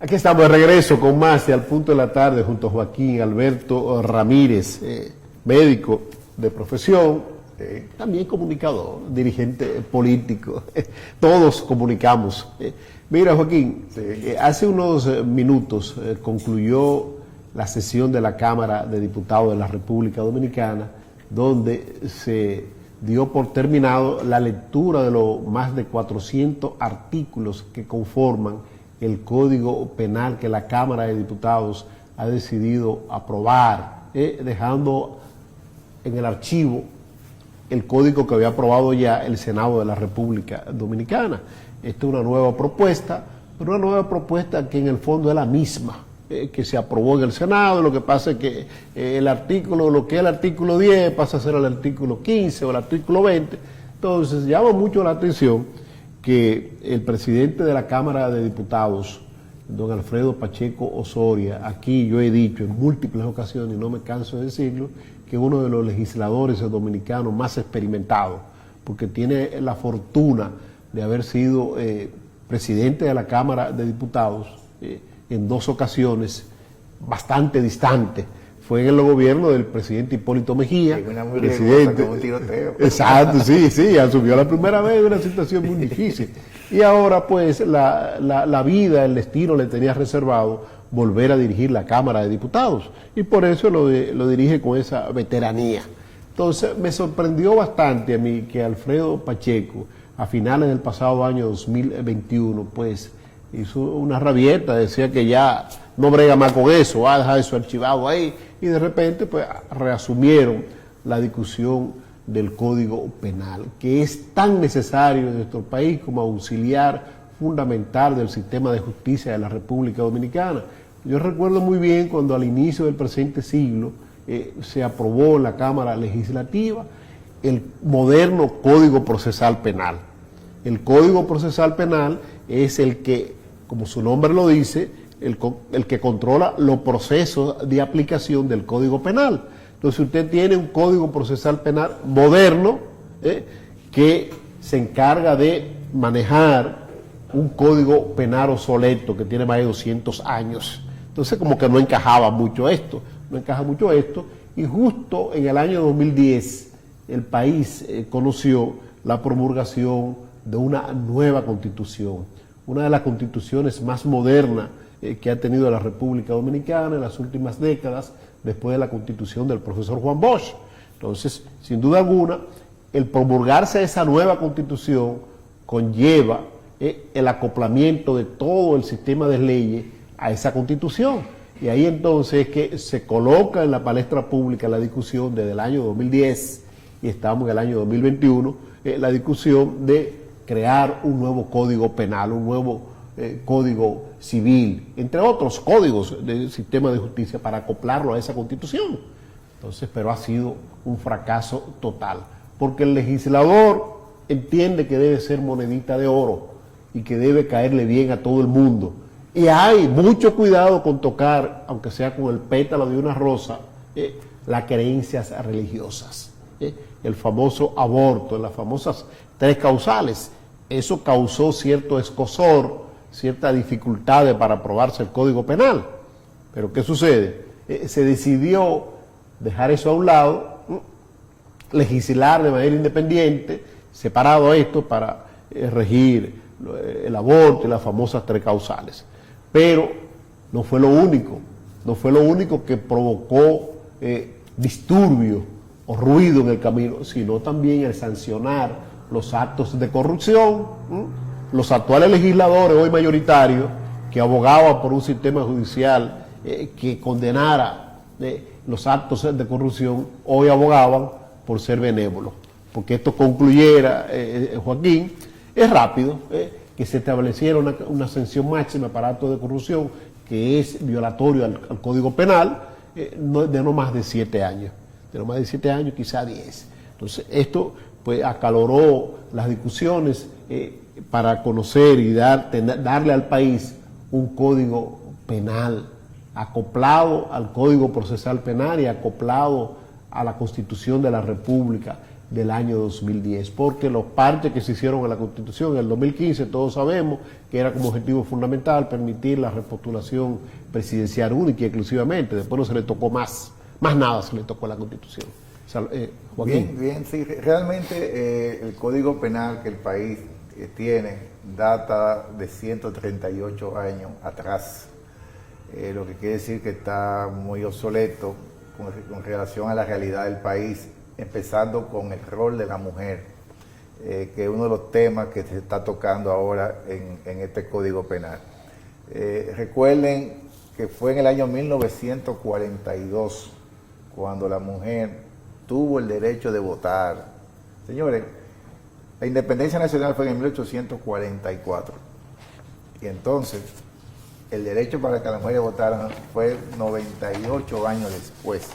Aquí estamos de regreso con más de Al Punto de la Tarde junto a Joaquín Alberto Ramírez, médico de profesión, también comunicador, dirigente político, todos comunicamos. Mira, Joaquín, hace unos minutos concluyó la sesión de la Cámara de Diputados de la República Dominicana, donde se dio por terminado la lectura de los más de 400 artículos que conforman el Código Penal que la Cámara de Diputados ha decidido aprobar, dejando en el archivo el código que había aprobado ya el Senado de la República Dominicana. Esta es una nueva propuesta, pero una nueva propuesta que en el fondo es la misma que se aprobó en el Senado. Lo que pasa es que el artículo, lo que es el artículo 10 pasa a ser el artículo 15 o el artículo 20. Entonces llama mucho la atención que el presidente de la Cámara de Diputados, don Alfredo Pacheco Osoria, aquí yo he dicho en múltiples ocasiones y no me canso de decirlo, que es uno de los legisladores dominicanos más experimentados, porque tiene la fortuna de haber sido presidente de la Cámara de Diputados en dos ocasiones bastante distantes. Fue en el gobierno del presidente Hipólito Mejía. Presidente, un tiroteo. Exacto, sí, asumió la primera vez en una situación muy difícil. Y ahora pues la vida, el destino le tenía reservado volver a dirigir la Cámara de Diputados. Y por eso lo dirige con esa veteranía. Entonces me sorprendió bastante a mí que Alfredo Pacheco, a finales del pasado año 2021, pues hizo una rabieta, decía que ya no brega más con eso, va a dejar eso archivado ahí, y de repente pues reasumieron la discusión del Código Penal, que es tan necesario en nuestro país como auxiliar fundamental del sistema de justicia de la República Dominicana. Yo recuerdo muy bien cuando al inicio del presente siglo se aprobó en la Cámara Legislativa el moderno Código Procesal Penal. El Código Procesal Penal es el que, como su nombre lo dice, el que controla los procesos de aplicación del Código Penal. Entonces usted tiene un Código Procesal Penal moderno que se encarga de manejar un Código Penal obsoleto que tiene más de 200 años. Entonces como que no encajaba mucho esto, y justo en el año 2010 el país conoció la promulgación de una nueva Constitución, una de las constituciones más modernas que ha tenido la República Dominicana en las últimas décadas, después de la constitución del profesor Juan Bosch. Entonces, sin duda alguna, el promulgarse esa nueva constitución conlleva el acoplamiento de todo el sistema de leyes a esa constitución. Y ahí entonces es que se coloca en la palestra pública la discusión desde el año 2010, y estamos en el año 2021, la discusión de crear un nuevo código penal, un nuevo código civil, entre otros códigos del sistema de justicia para acoplarlo a esa constitución. Entonces, pero ha sido un fracaso total, porque el legislador entiende que debe ser monedita de oro y que debe caerle bien a todo el mundo. Y hay mucho cuidado con tocar, aunque sea con el pétalo de una rosa, las creencias religiosas. El famoso aborto, las famosas 3 causales. Eso causó cierto escozor, ciertas dificultades para aprobarse el Código Penal. Pero ¿qué sucede? Se decidió dejar eso a un lado, legislar de manera independiente, separado esto para regir el aborto y las famosas 3 causales. Pero no fue lo único que provocó disturbio o ruido en el camino, sino también el sancionar los actos de corrupción. Los actuales legisladores, hoy mayoritarios, que abogaban por un sistema judicial que condenara los actos de corrupción, hoy abogaban por ser benévolos. Porque esto concluyera, Joaquín, es rápido, que se estableciera una sanción máxima para actos de corrupción que es violatorio al Código Penal, de no más de 7 años. De no más de 7 años, quizá 10. Entonces, esto pues acaloró las discusiones para conocer y darle al país un código penal acoplado al Código Procesal Penal y acoplado a la Constitución de la República, del año 2010, porque los parches que se hicieron en la Constitución en el 2015, todos sabemos que era como objetivo fundamental permitir la repostulación presidencial única y exclusivamente. Después no se le tocó más nada se le tocó a la Constitución. Joaquín. Bien, sí, realmente el Código Penal que el país tiene data de 138 años atrás, lo que quiere decir que está muy obsoleto con relación a la realidad del país, empezando con el rol de la mujer, que es uno de los temas que se está tocando ahora en este Código Penal. Recuerden que fue en el año 1942 cuando la mujer tuvo el derecho de votar. Señores, la independencia nacional fue en 1844 y entonces el derecho para que las mujeres votaran fue 98 años después,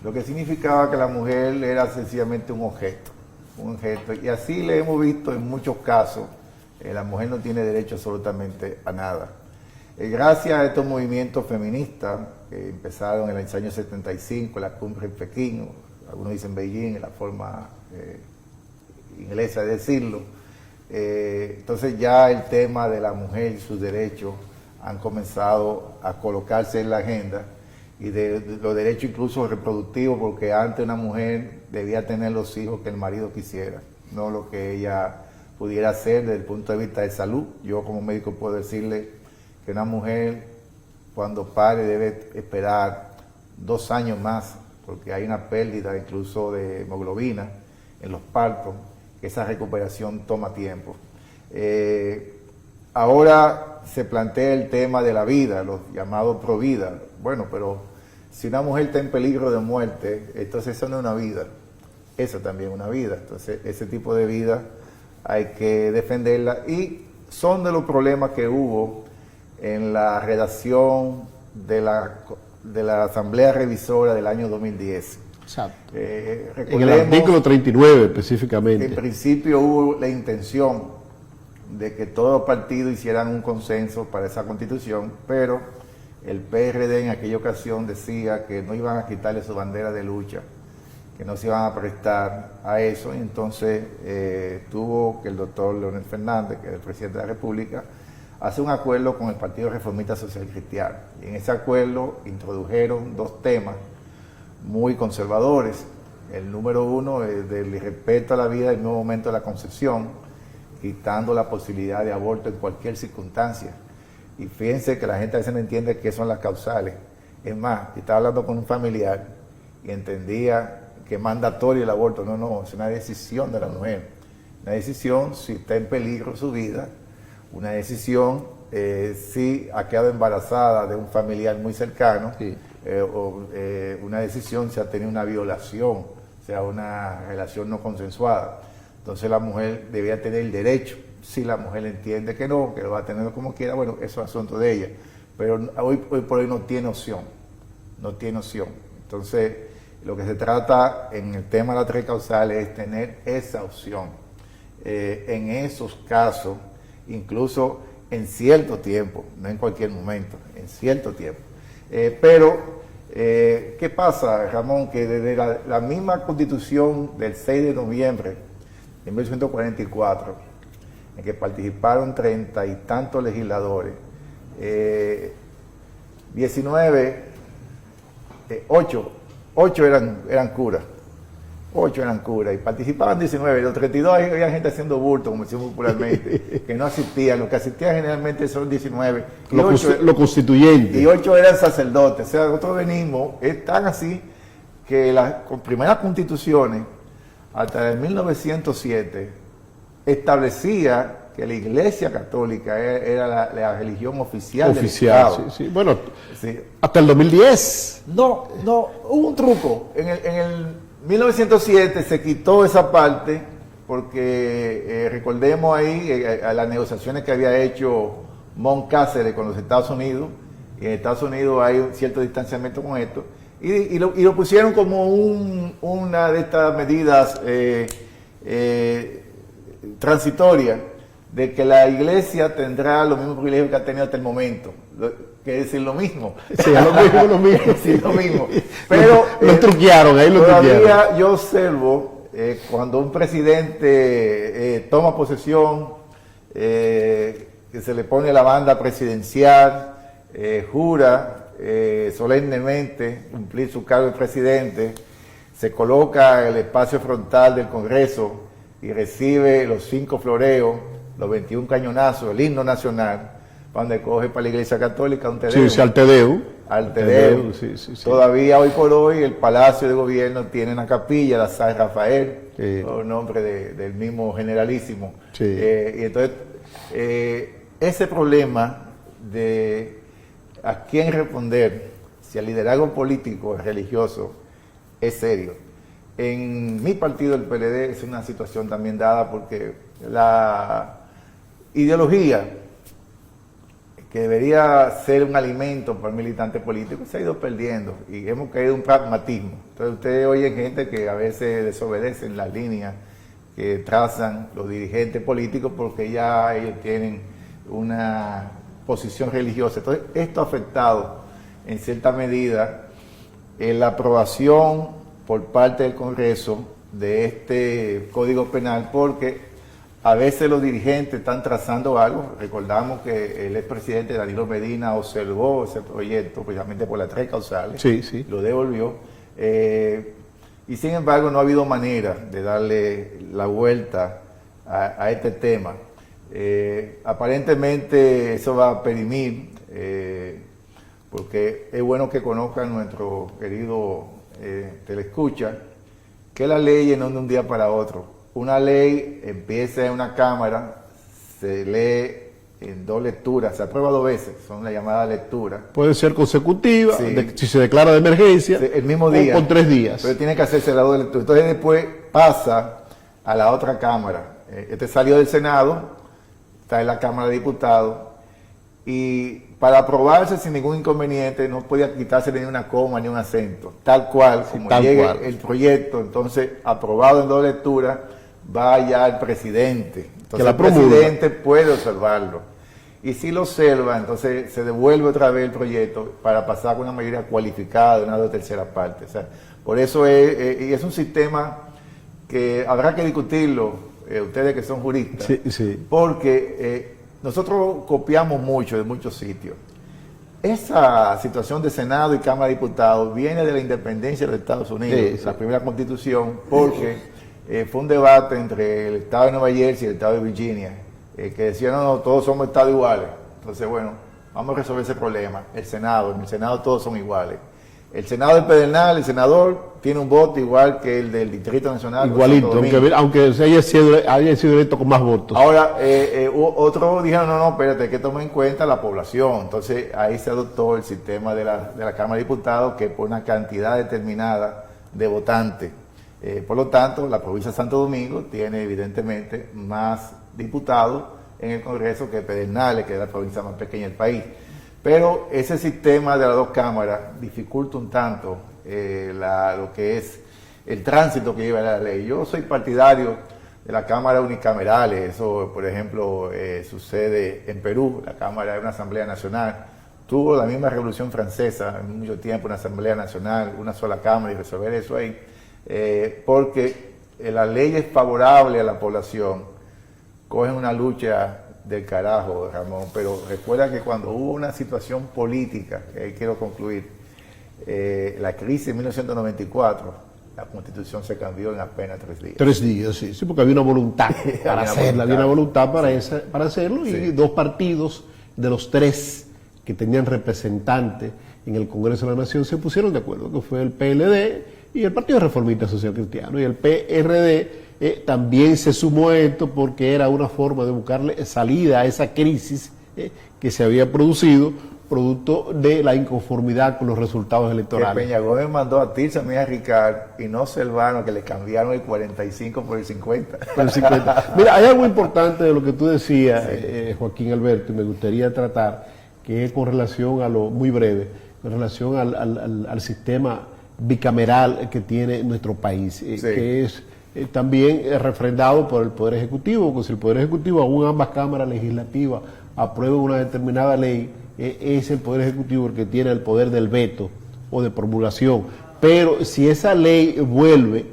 lo que significaba que la mujer era sencillamente un objeto, y así le hemos visto en muchos casos. La mujer no tiene derecho absolutamente a nada. Gracias a estos movimientos feministas que empezaron en los años 75, la cumbre en Pekín, algunos dicen Beijing, en la forma inglesa de decirlo, entonces ya el tema de la mujer y sus derechos han comenzado a colocarse en la agenda, y de los derechos incluso reproductivos, porque antes una mujer debía tener los hijos que el marido quisiera, no lo que ella pudiera hacer desde el punto de vista de salud. Yo como médico puedo decirle que una mujer cuando pare debe esperar 2 años más, porque hay una pérdida incluso de hemoglobina en los partos, que esa recuperación toma tiempo. Ahora se plantea el tema de la vida, los llamados provida. Bueno, pero si una mujer está en peligro de muerte, entonces eso no es una vida, eso también es una vida. Entonces ese tipo de vida hay que defenderla, y son de los problemas que hubo en la redacción de la Asamblea Revisora del año 2010. Exacto. En el artículo 39 específicamente. En principio hubo la intención de que todos los partidos hicieran un consenso para esa constitución, pero el PRD en aquella ocasión decía que no iban a quitarle su bandera de lucha, que no se iban a prestar a eso, y entonces tuvo que el doctor Leonel Fernández, que es el presidente de la República, hace un acuerdo con el Partido Reformista Social Cristiano, y en ese acuerdo introdujeron 2 temas muy conservadores. El número 1 es del respeto a la vida en el nuevo momento de la concepción, quitando la posibilidad de aborto en cualquier circunstancia. Y fíjense que la gente a veces no entiende qué son las causales. Es más, estaba hablando con un familiar y entendía que es mandatorio el aborto. No, es una decisión de la mujer. Una decisión si está en peligro su vida, una decisión si ha quedado embarazada de un familiar muy cercano, sí. Una decisión si ha tenido una violación, o sea, una relación no consensuada. Entonces la mujer debía tener el derecho. Si la mujer entiende que no, que lo va a tener como quiera, bueno, eso es asunto de ella. Pero hoy por hoy no tiene opción. Entonces, lo que se trata en el tema de las 3 causales es tener esa opción. En esos casos, incluso en cierto tiempo, no en cualquier momento, en cierto tiempo. ¿Qué pasa, Ramón? Que desde la misma Constitución del 6 de noviembre de 1944, en que participaron 30 y tantos legisladores, 8 eran curas. 8 eran curas y participaban 19, los 32 había gente haciendo bulto, como decimos popularmente, que no asistían. Los que asistían generalmente son 19. Los constituyentes. Y 8 eran sacerdotes. O sea, nosotros venimos, es tan así que las primeras constituciones, hasta el 1907, establecía que la Iglesia Católica era la religión oficial del Estado. Sí. Bueno, sí. Hasta el 2010. No, hubo un truco. En el 1907 se quitó esa parte porque recordemos ahí a las negociaciones que había hecho Mont Cáceres con los Estados Unidos, y en Estados Unidos hay un cierto distanciamiento con esto, y lo pusieron como una de estas medidas transitorias, de que la Iglesia tendrá los mismos privilegios que ha tenido hasta el momento, que es decir lo mismo. Sí, lo mismo. Sí, lo mismo. Pero lo truquearon, ahí lo truquearon. Todavía yo observo cuando un presidente toma posesión, que se le pone la banda presidencial, jura solemnemente cumplir su cargo de presidente, se coloca en el espacio frontal del Congreso y recibe los 5 floreos, los 21 cañonazos, el himno nacional, cuando coge para la Iglesia Católica un Te Deum. Sí, al Te Deum. Al Te Deum. Sí. Todavía hoy por hoy el Palacio de Gobierno tiene una capilla, la San Rafael, por nombre del mismo generalísimo. Sí. Y entonces, ese problema de a quién responder, si al liderazgo político o religioso, es serio. En mi partido, el PLD, es una situación también dada porque la ideología que debería ser un alimento para el militante político se ha ido perdiendo y hemos caído en un pragmatismo. Entonces ustedes oyen gente que a veces desobedecen las líneas que trazan los dirigentes políticos porque ya ellos tienen una posición religiosa. Entonces esto ha afectado en cierta medida en la aprobación por parte del Congreso de este Código Penal porque a veces los dirigentes están trazando algo. Recordamos que el expresidente Danilo Medina observó ese proyecto precisamente por las 3 causales, Sí. lo devolvió, y sin embargo no ha habido manera de darle la vuelta a este tema. Aparentemente eso va a perimir, porque es bueno que conozcan nuestro querido telescucha, que la ley no es de un día para otro. Una ley empieza en una Cámara, se lee en 2 lecturas, se aprueba 2 veces, son la llamada lectura. Puede ser consecutiva, Sí. Si se declara de emergencia, El mismo día. o con 3 días. Pero tiene que hacerse las 2 lecturas. Entonces después pasa a la otra Cámara. Este salió del Senado, está en la Cámara de Diputados, y para aprobarse sin ningún inconveniente no podía quitarse ni una coma ni un acento. Tal cual, como llegue el proyecto, entonces aprobado en 2 lecturas, va ya el presidente. Entonces el presidente puede observarlo. Y si lo observa, entonces se devuelve otra vez el proyecto para pasar con una mayoría cualificada de una 2/3 partes. O sea, por eso es un sistema que habrá que discutirlo, ustedes que son juristas, Sí. porque nosotros copiamos mucho de muchos sitios. Esa situación de Senado y Cámara de Diputados viene de la independencia de los Estados Unidos, la primera constitución, porque fue un debate entre el Estado de Nueva Jersey y el Estado de Virginia, que decían, no, todos somos estados iguales. Entonces, bueno, vamos a resolver ese problema. En el Senado todos son iguales. El Senado del Pedernal, el senador, tiene un voto igual que el del Distrito Nacional. Igualito, aunque se haya sido electo con más votos. Ahora, otros dijeron, no, espérate, hay que tomar en cuenta la población. Entonces, ahí se adoptó el sistema de la Cámara de Diputados, que por una cantidad determinada de votantes. Por lo tanto, la provincia de Santo Domingo tiene evidentemente más diputados en el Congreso que Pedernales, que es la provincia más pequeña del país. Pero ese sistema de las 2 cámaras dificulta un tanto lo que es el tránsito que lleva la ley. Yo soy partidario de las cámaras unicamerales. Eso, por ejemplo, sucede en Perú. La Cámara es una Asamblea Nacional. Tuvo la misma Revolución Francesa, en mucho tiempo una Asamblea Nacional, una sola Cámara, y resolver eso ahí. Porque la ley es favorable a la población, cogen una lucha del carajo, Ramón, pero recuerda que cuando hubo una situación política, que ahí quiero concluir, la crisis en 1994, la Constitución se cambió en apenas 3 días. 3 días, sí, porque había una voluntad para hacerlo, había una voluntad para hacerlo, y 2 partidos de los 3 que tenían representantes en el Congreso de la Nación se pusieron de acuerdo, que fue el PLD y el Partido Reformista Social Cristiano, y el PRD también se sumó a esto porque era una forma de buscarle salida a esa crisis que se había producido producto de la inconformidad con los resultados electorales. Que Peña Gómez mandó a Tirsa Mía Ricard y no Selvano, que le cambiaron el 45 por el 50. Por el 50. Mira, hay algo importante de lo que tú decías, Joaquín Alberto, y me gustaría tratar, que es con relación a lo muy breve, con relación al sistema bicameral que tiene nuestro país, que es también refrendado por el Poder Ejecutivo, porque si el Poder Ejecutivo, aún ambas cámaras legislativas aprueben una determinada ley, es el Poder Ejecutivo el que tiene el poder del veto o de promulgación. Pero si esa ley vuelve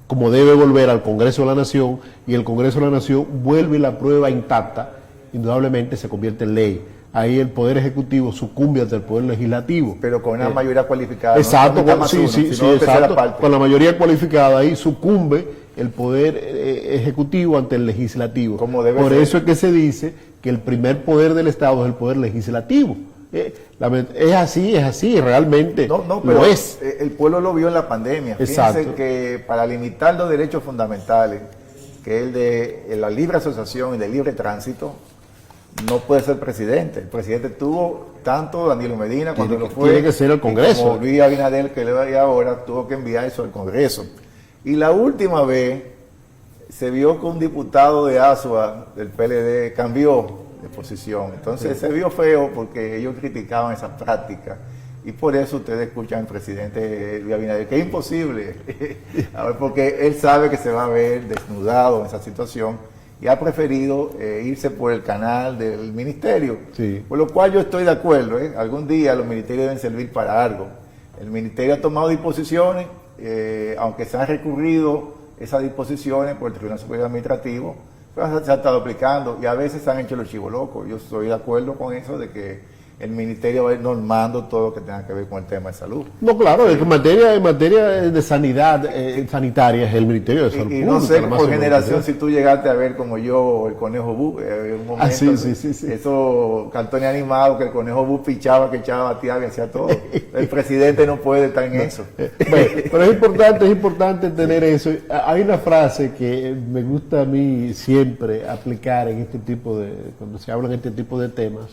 como debe volver al Congreso de la Nación, y el Congreso de la Nación vuelve y la prueba intacta, indudablemente se convierte en ley. Ahí el Poder Ejecutivo sucumbe ante el Poder Legislativo. Pero con una mayoría cualificada. Exacto, no sí, exacto. Con la mayoría cualificada ahí sucumbe el Poder Ejecutivo ante el Legislativo. Por eso es que se dice que el primer poder del Estado es el Poder Legislativo. Es así, realmente pero lo es. El pueblo lo vio en la pandemia. Exacto. Fíjense que para limitar los derechos fundamentales, que es el de la libre asociación y de libre tránsito, no puede ser presidente. El presidente tuvo, tanto Danilo Medina cuando lo fue, tiene que ser el Congreso. Como Luis Abinader, que le va ahora, tuvo que enviar eso al Congreso. Y la última vez se vio que un diputado de Asua, del PLD, cambió de posición. Entonces se vio feo porque ellos criticaban esa práctica. Y por eso ustedes escuchan al presidente Luis Abinader, que es imposible, porque él sabe que se va a ver desnudado en esa situación y ha preferido irse por el canal del ministerio. Sí. Por lo cual yo estoy de acuerdo, algún día los ministerios deben servir para algo. El ministerio ha tomado disposiciones, aunque se han recurrido esas disposiciones por el Tribunal Superior Administrativo, pero se ha estado aplicando y a veces se han hecho los chivos locos. Yo estoy de acuerdo con eso de que el ministerio va a ir normando todo lo que tenga que ver con el tema de salud. No, claro, en materia de sanidad sanitaria es el Ministerio de Salud y Pública. No sé por generación si tú llegaste a ver como yo el Conejo Bu, en un momento, sí. Eso, cartones animados, que el Conejo Bu pichaba, que echaba, bateaba y hacía todo. El presidente no puede estar en eso. Bueno, pero es importante tener eso. Hay una frase que me gusta a mí siempre aplicar en este tipo de, cuando se habla en este tipo de temas,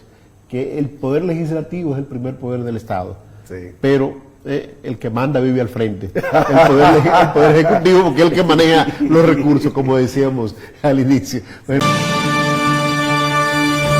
que el poder legislativo es el primer poder del Estado, sí. Pero el que manda vive al frente, el poder ejecutivo, porque es el que maneja los recursos, como decíamos al inicio. Bueno.